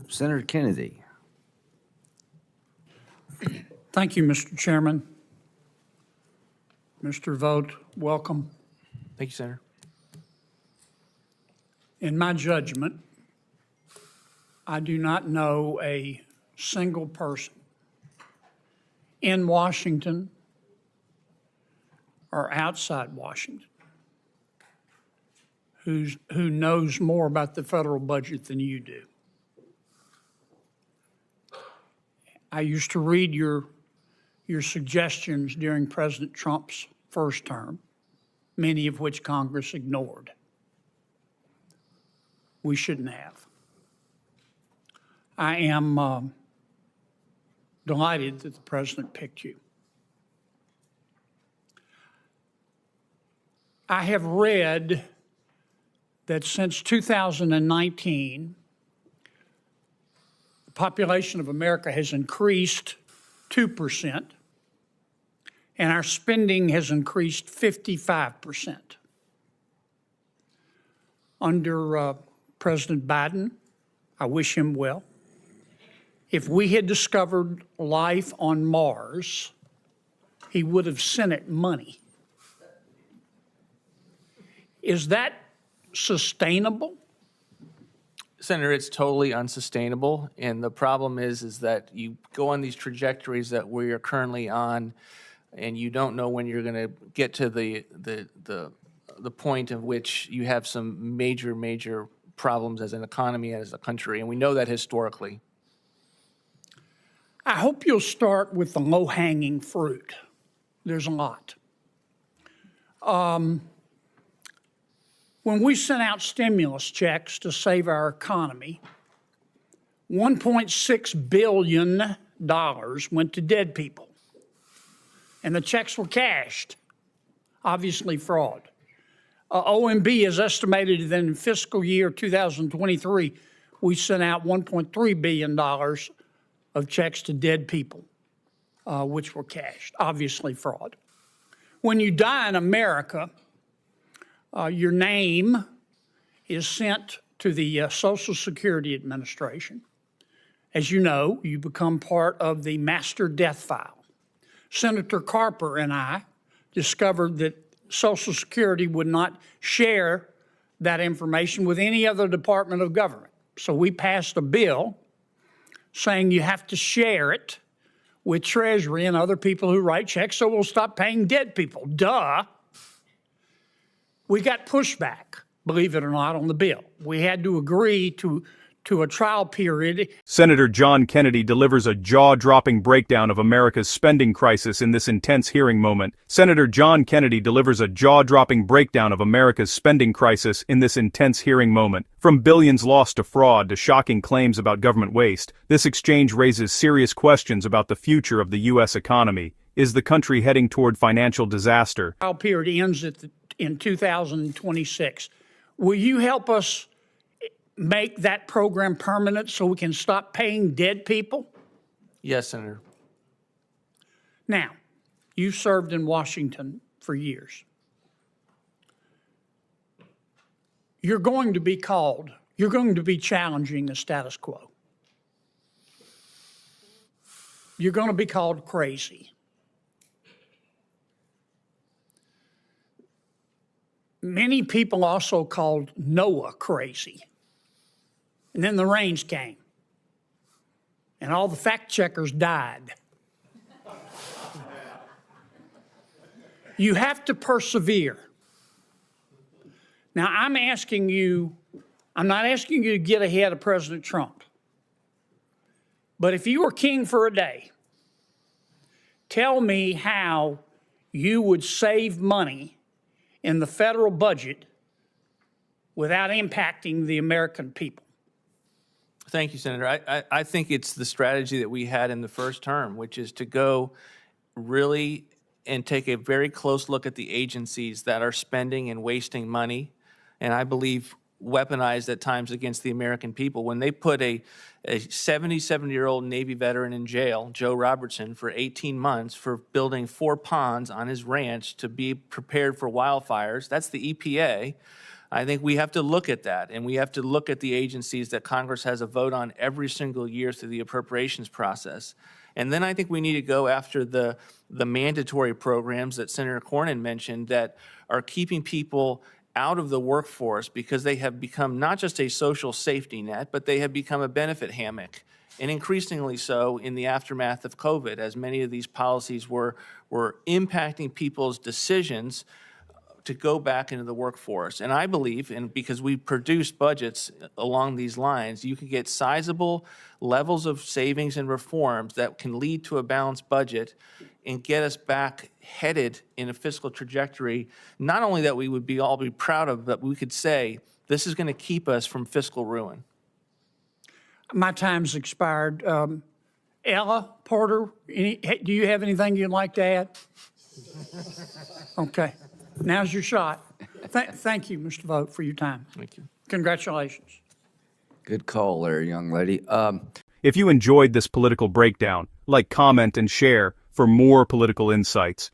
Senator Kennedy. Thank you, Mr. Chairman. Mr. Vogt, welcome. Thank you, Senator. In my judgment, I do not know a single person in Washington or outside Washington who knows more about the federal budget than you do. I used to read your suggestions during President Trump's first term, many of which Congress ignored. We shouldn't have. I am delighted that the president picked you. I have read that since 2019, the population of America has increased 2%, and our spending has increased 55%. Under President Biden, I wish him well. If we had discovered life on Mars, he would have sent it money. Is that sustainable? Senator, it's totally unsustainable, and the problem is that you go on these trajectories that we are currently on, and you don't know when you're going to get to the point of which you have some major problems as an economy and as a country, and we know that historically. I hope you'll start with the low-hanging fruit. There's a lot. When we sent out stimulus checks to save our economy, $1.6 billion went to dead people, and the checks were cashed, obviously fraud. OMB has estimated that in fiscal year 2023, we sent out $1.3 billion of checks to dead people, which were cashed, obviously fraud. When you die in America, your name is sent to the Social Security Administration. As you know, you become part of the master death file. Senator Carper and I discovered that Social Security would not share that information with any other department of government. So we passed a bill saying you have to share it with Treasury and other people who write checks, so we'll stop paying dead people. Duh. We got pushback, believe it or not, on the bill. We had to agree to a trial period. Senator John Kennedy delivers a jaw-dropping breakdown of America's spending crisis in this intense hearing moment. Senator John Kennedy delivers a jaw-dropping breakdown of America's spending crisis in this intense hearing moment. From billions lost to fraud to shocking claims about government waste, this exchange raises serious questions about the future of the U.S. economy. Is the country heading toward financial disaster? Trial period ends in 2026. Will you help us make that program permanent so we can stop paying dead people? Yes, Senator. Now, you served in Washington for years. You're going to be challenging the status quo. You're going to be called crazy. Many people also called Noah crazy. And then the rains came, and all the fact checkers died. You have to persevere. Now, I'm not asking you to get ahead of President Trump. But if you were king for a day, tell me how you would save money in the federal budget without impacting the American people. Thank you, Senator. I think it's the strategy that we had in the first term, which is to go really and take a very close look at the agencies that are spending and wasting money, and I believe weaponized at times against the American people. When they put a 77-year-old Navy veteran in jail, Joe Robertson, for 18 months for building 4 ponds on his ranch to be prepared for wildfires, that's the EPA. I think we have to look at that, and we have to look at the agencies that Congress has a vote on every single year through the appropriations process. And then I think we need to go after the mandatory programs that Senator Cornyn mentioned that are keeping people out of the workforce because they have become not just a social safety net, but they have become a benefit hammock. And increasingly so in the aftermath of COVID, as many of these policies were impacting people's decisions to go back into the workforce. And I believe, and because we produce budgets along these lines, you can get sizable levels of savings and reforms that can lead to a balanced budget and get us back headed in a fiscal trajectory, not only that we would all be proud of, but we could say, this is going to keep us from fiscal ruin. My time's expired. Ella Porter, do you have anything you'd like to add? Okay, now's your shot. Thank you, Mr. Vogt, for your time. Thank you. Congratulations. Good call there, young lady. If you enjoyed this political breakdown, like, comment, and share for more political insights.